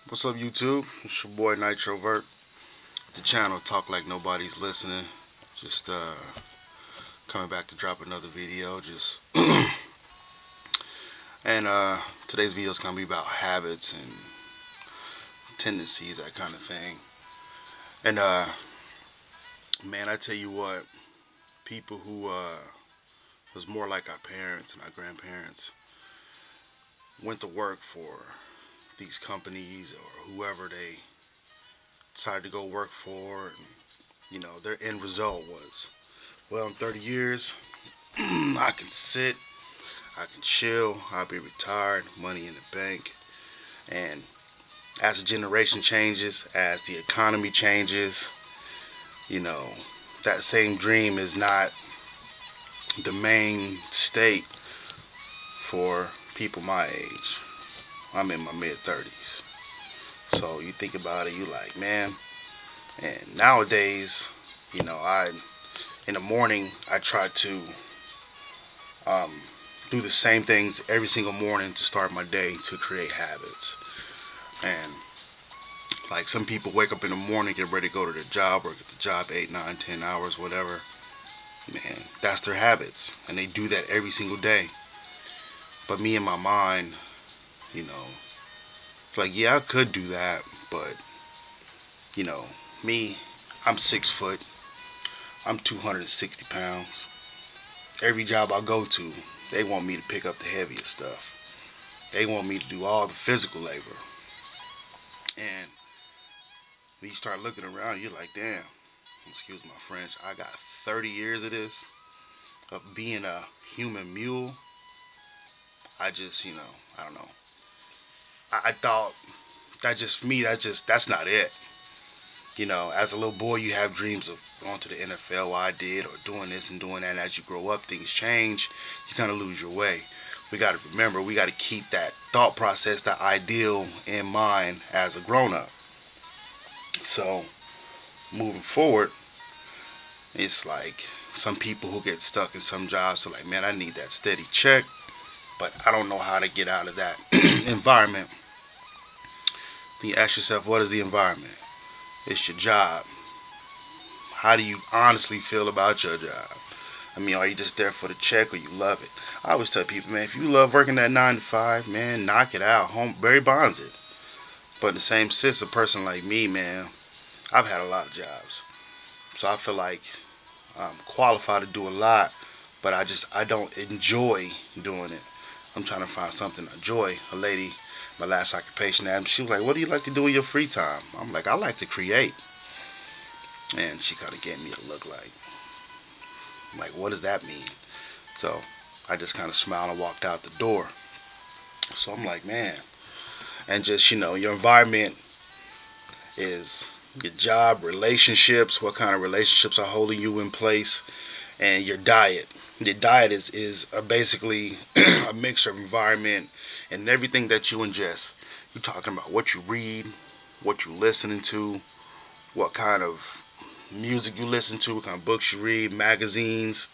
What's up, YouTube? It's your boy Nitrovert. The channel Talk Like Nobody's Listening. Just coming back to drop another video. Just and today's video is gonna be about habits and tendencies, that kind of thing. And man, I tell you what, people who was more like our parents and our grandparents went to work for these companies or whoever they decided to go work for, and their end result was, well, in 30 years I can sit, I can chill, I'll be retired, money in the bank. And as the generation changes, as the economy changes, you know that same dream is not the main state for people my age. I'm in my mid 30s. So you think about it, you like, man. And nowadays, I in the morning I try to um, do the same things every single morning to start my day to create habits. And like some people wake up in the morning, get ready to go to their job, work at the job 8, 9, 10 hours, whatever. Man, that's their habits, and they do that every single day. But me in my mind, you know, it's like, yeah, I could do that, but you know, me, I'm 6 foot, I'm 260 pounds. Every job I go to, they want me to pick up the heaviest stuff. They want me to do all the physical labor. And when you start looking around, you're like, damn, excuse my French, I got 30 years of this, of being a human mule. I just, I don't know. I thought that just for me, that's not it. As a little boy, you have dreams of going to the NFL, I did, or doing this and doing that. And as you grow up, things change. You kind of lose your way. We got to remember, we got to keep that thought process, that ideal in mind as a grown up. So, moving forward, it's like some people who get stuck in some jobs are like, man, I need that steady check, but I don't know how to get out of that environment. Then you ask yourself, what is the environment? It's your job. How do you honestly feel about your job? I mean, are you just there for the check or you love it? I always tell people, man, if you love working that 9 to 5, man, knock it out. Home Barry Bonds it. But in the same sense, a person like me, man, I've had a lot of jobs. So I feel like I'm qualified to do a lot, but I don't enjoy doing it. I'm trying to find something I enjoy. A lady, my last occupation, she was like, what do you like to do in your free time? I'm like, I like to create. And she kind of gave me a look like, what does that mean? So I just kind of smiled and walked out the door. So I'm like, man. And just, your environment is your job, relationships, what kind of relationships are holding you in place, and your diet. The diet is basically a mixture of environment and everything that you ingest. You're talking about what you read, what you listening to, what kind of music you listen to, what kind of books you read, magazines,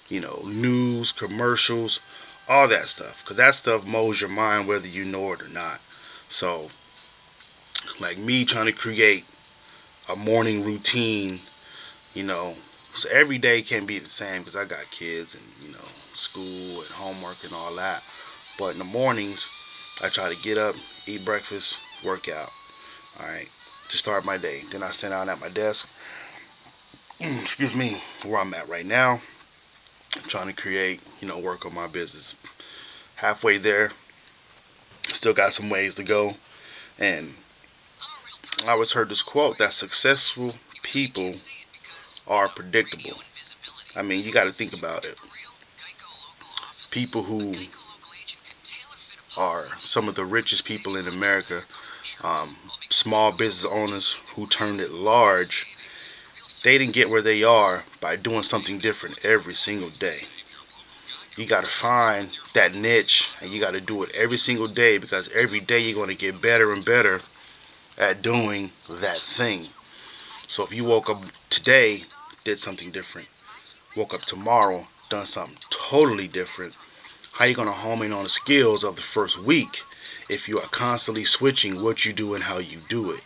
news, commercials, all that stuff. Because that stuff molds your mind whether you know it or not. So, like me trying to create a morning routine, so every day can't be the same because I got kids and, school and homework and all that. But in the mornings, I try to get up, eat breakfast, work out. Alright, to start my day. Then I sit down at my desk, excuse me, where I'm at right now. I'm trying to create, work on my business. Halfway there, still got some ways to go. And I always heard this quote that successful people are predictable. I mean, you got to think about it. People who are some of the richest people in America, small business owners who turned it large, they didn't get where they are by doing something different every single day. You got to find that niche and you got to do it every single day, because every day you're going to get better and better at doing that thing. So if you woke up today, did something different, woke up tomorrow, done something totally different, how you going to home in on the skills of the first week if you are constantly switching what you do and how you do it.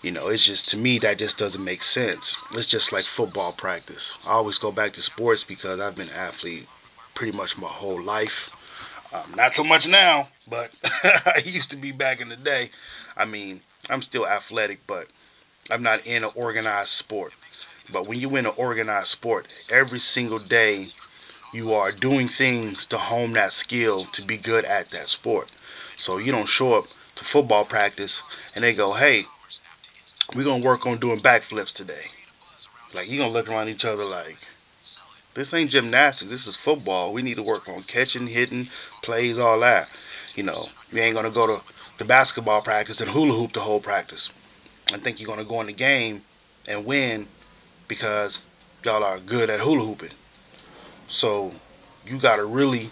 It's just, to me, that just doesn't make sense. It's just like football practice. I always go back to sports because I've been an athlete pretty much my whole life. Not so much now, but I used to be back in the day. I mean, I'm still athletic, but I'm not in an organized sport. But when you in an organized sport, every single day you are doing things to hone that skill to be good at that sport. So you don't show up to football practice and they go, hey, we're going to work on doing backflips today. Like, you're going to look around each other like, this ain't gymnastics, this is football. We need to work on catching, hitting, plays, all that. You ain't going to go to the basketball practice and hula hoop the whole practice. I think you're going to go in the game and win because y'all are good at hula hooping. So you got to really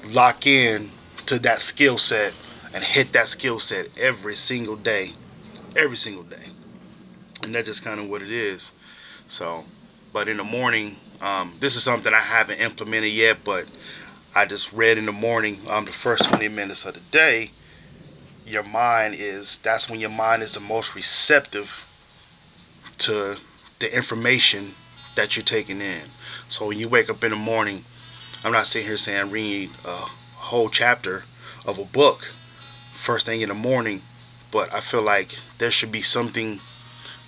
lock in to that skill set and hit that skill set every single day. Every single day. And that's just kind of what it is. So, but in the morning, this is something I haven't implemented yet, but I just read in the morning, the first 20 minutes of the day, that's when your mind is the most receptive to the information that you're taking in. So when you wake up in the morning, I'm not sitting here saying read a whole chapter of a book first thing in the morning, but I feel like there should be something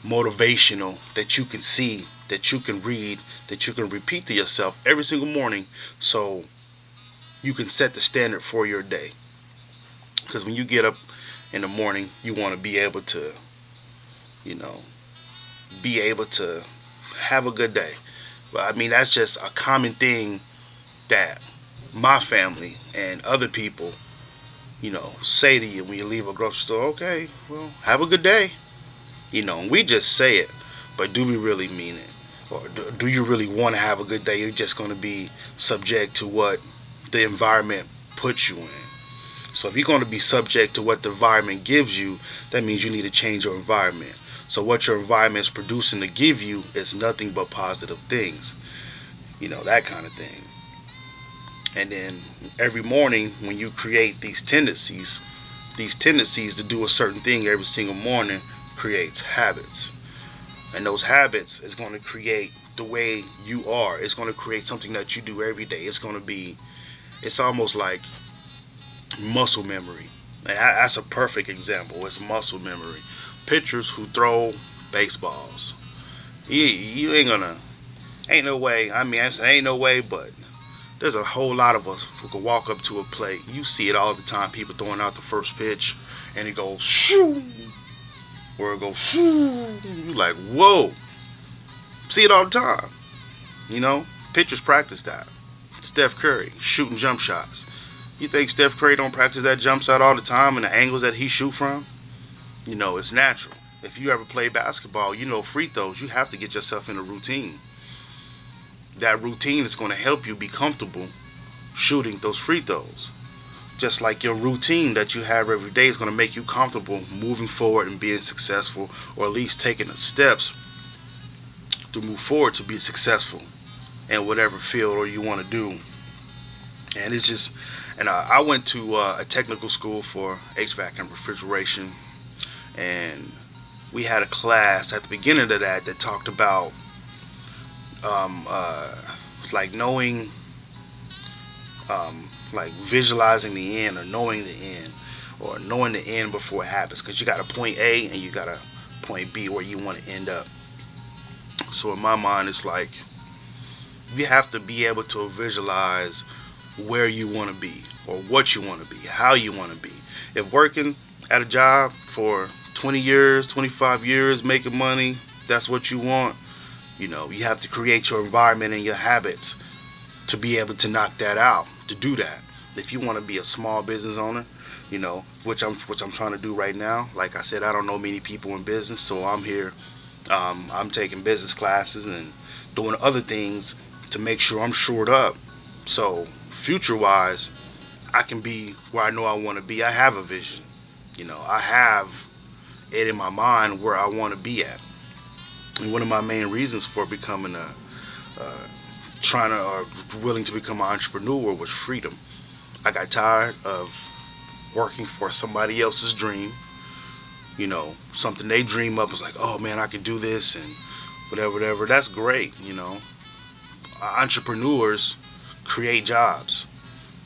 motivational that you can see, that you can read, that you can repeat to yourself every single morning, so you can set the standard for your day. Because when you get up in the morning, you want to be able to, have a good day. But I mean, that's just a common thing that my family and other people, say to you when you leave a grocery store. Okay, well, have a good day. We just say it, but do we really mean it? Or do you really want to have a good day? You're just going to be subject to what the environment puts you in. So if you're going to be subject to what the environment gives you, that means you need to change your environment. So what your environment is producing to give you is nothing but positive things. That kind of thing. And then every morning when you create these tendencies to do a certain thing every single morning creates habits. And those habits is going to create the way you are. It's going to create something that you do every day. It's almost like muscle memory. And that's a perfect example. It's muscle memory. Pitchers who throw baseballs. You ain't no way. I mean, ain't no way, but there's a whole lot of us who can walk up to a plate. You see it all the time. People throwing out the first pitch, and it goes shoo, or it goes shoo. You're like, whoa. See it all the time. Pitchers practice that. Steph Curry shooting jump shots. You think Steph Curry don't practice that jump shot all the time and the angles that he shoot from? It's natural. If you ever play basketball, free throws, you have to get yourself in a routine. That routine is going to help you be comfortable shooting those free throws. Just like your routine that you have every day is going to make you comfortable moving forward and being successful, or at least taking the steps to move forward to be successful in whatever field or you want to do. And it's just, and I went to a technical school for HVAC and refrigeration, and we had a class at the beginning of that talked about like knowing, like visualizing the end, or knowing the end, or knowing the end before it happens, because you got a point A and you got a point B where you want to end up. So in my mind, it's like you have to be able to visualize where you want to be, or what you want to be, how you want to be. If working at a job for 20 years, 25 years, making money, that's what you want, you have to create your environment and your habits to be able to knock that out, to do that. If you want to be a small business owner, which I'm trying to do right now. Like I said, I don't know many people in business, so I'm here. I'm taking business classes and doing other things to make sure I'm shored up. So future-wise, I can be where I know I want to be. I have a vision. I have it in my mind where I want to be at. And one of my main reasons for becoming willing to become an entrepreneur was freedom. I got tired of working for somebody else's dream. You know, something they dream up is like, oh man, I can do this and whatever, whatever. That's great. You know, entrepreneurs create jobs,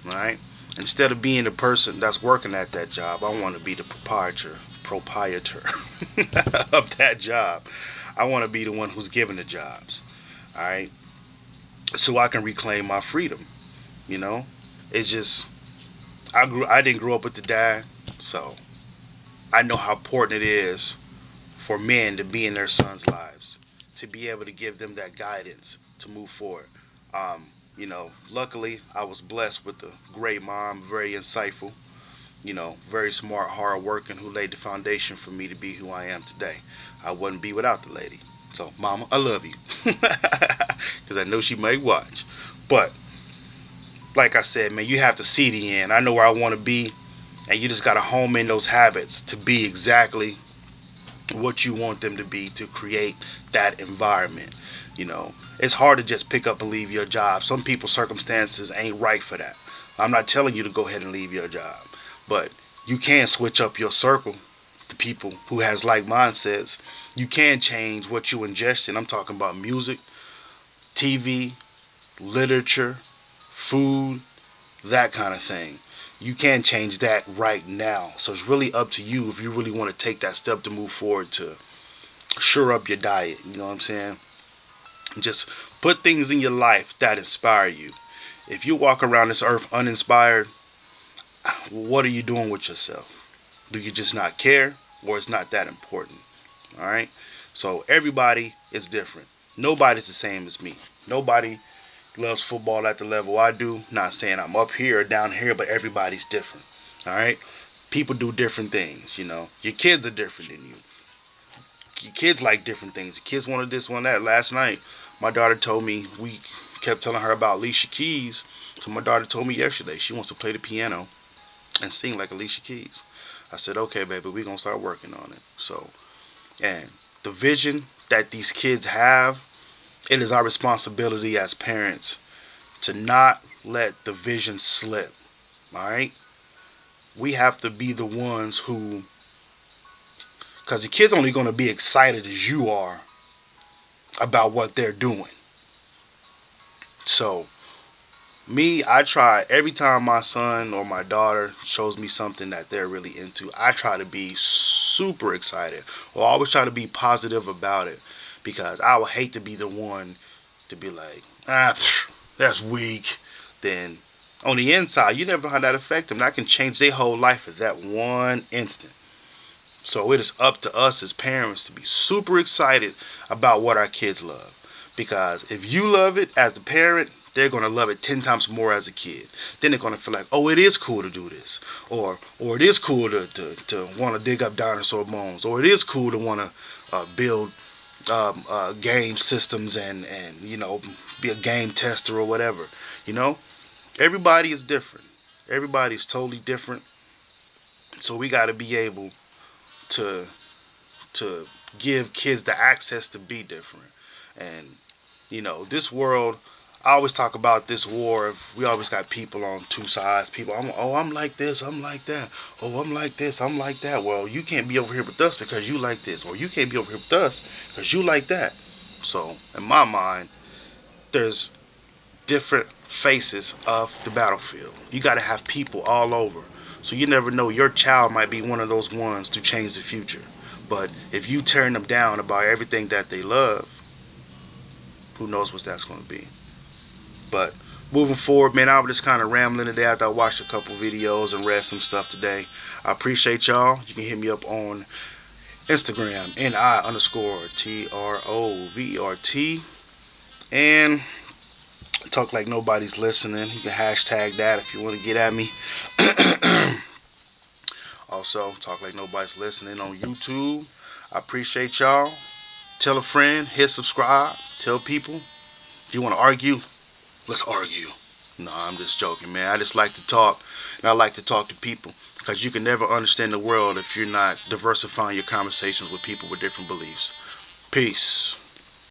right? Instead of being the person that's working at that job, I want to be the proprietor of that job. I want to be the one who's giving the jobs. All right, so I can reclaim my freedom. You know, it's just I didn't grow up with the dad, so I know how important it is for men to be in their sons' lives, to be able to give them that guidance to move forward. You know, luckily I was blessed with a great mom, very insightful, you know, very smart, hard working, who laid the foundation for me to be who I am today. I wouldn't be without the lady. So, mama, I love you. Because I know she might watch. But, like I said, man, you have to see the end. I know where I want to be, and you just got to home in those habits to be exactly what you want them to be, to create that environment. You know, it's hard to just pick up and leave your job. Some people's circumstances ain't right for that. I'm not telling you to go ahead and leave your job, but you can switch up your circle to people who has like mindsets. You can change what you ingest, and I'm talking about music, TV, literature, food, that kind of thing. You can change that right now. So it's really up to you if you really want to take that step to move forward, to shore up your diet. You know what I'm saying? Just put things in your life that inspire you. If you walk around this earth uninspired, what are you doing with yourself? Do you just not care, or it's not that important? All right? So everybody is different. Nobody's the same as me. Nobody loves football at the level I do. Not saying I'm up here or down here, but everybody's different. All right? People do different things, you know. Your kids are different than you. Your kids like different things. Kids wanted this, one that. Last night, my daughter told me, we kept telling her about Alicia Keys. So my daughter told me yesterday she wants to play the piano and sing like Alicia Keys. I said, okay, baby, we're going to start working on it. So, and the vision that these kids have, it is our responsibility as parents to not let the vision slip. All right? We have to be the ones who, because the kids only going to be excited as you are about what they're doing. So, me, I try every time my son or my daughter shows me something that they're really into, I try to be super excited, or I always try to be positive about it, because I would hate to be the one to be like, that's weak. Then on the inside, you never know how that affects them. That can change their whole life at that one instant. So it is up to us as parents to be super excited about what our kids love. Because if you love it as a parent, they're going to love it 10 times more as a kid. Then they're going to feel like, oh, it is cool to do this. Or it is cool to want to dig up dinosaur bones. Or it is cool to want to build game systems and, you know, be a game tester or whatever. You know, everybody is different. Everybody is totally different. So we got to be able to give kids the access to be different. And, you know, this world, I always talk about this war. We always got people on two sides. People, I'm like this, I'm like that. Oh, I'm like this, I'm like that. Well, you can't be over here with us because you like this. Or you can't be over here with us because you like that. So, in my mind, there's different faces of the battlefield. You got to have people all over. So you never know, your child might be one of those ones to change the future. But if you turn them down about everything that they love, who knows what that's going to be. But moving forward, man, I was just kind of rambling today after I watched a couple videos and read some stuff today. I appreciate y'all. You can hit me up on Instagram, NI_TROVERT. And talk like nobody's listening. You can hashtag that if you want to get at me. Also, talk like nobody's listening on YouTube. I appreciate y'all. Tell a friend, hit subscribe, tell people. If you want to argue, let's argue. No, I'm just joking, man. I just like to talk, and I like to talk to people, because you can never understand the world if you're not diversifying your conversations with people with different beliefs. Peace.